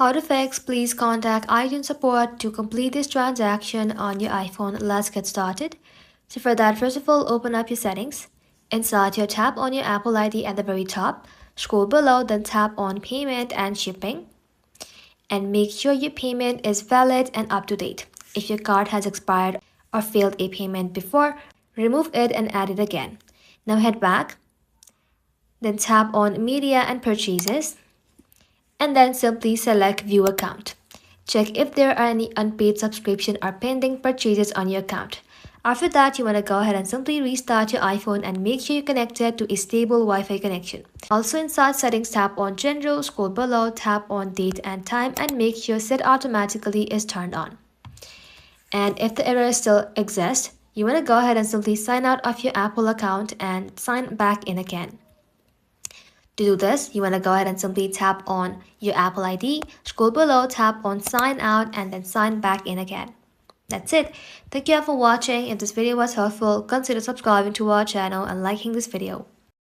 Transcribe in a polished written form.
How to fix? Please contact iTunes support to complete this transaction on your iPhone. Let's get started. So for that, first of all, open up your settings. Inside your tap on your Apple ID at the very top. Scroll below, then tap on payment and shipping. And make sure your payment is valid and up to date. If your card has expired or failed a payment before, remove it and add it again. Now head back. Then tap on media and purchases. And then simply select View Account. Check if there are any unpaid subscription or pending purchases on your account. After that, you want to go ahead and simply restart your iPhone and make sure you're connected to a stable Wi-Fi connection. Also inside settings, tap on General, scroll below, tap on Date and Time and make sure Set Automatically is turned on. And if the error still exists, you want to go ahead and simply sign out of your Apple account and sign back in again. To do this, you want to go ahead and simply tap on your Apple ID, scroll below, tap on sign out and then sign back in again. That's it. Thank you all for watching. If this video was helpful, consider subscribing to our channel and liking this video.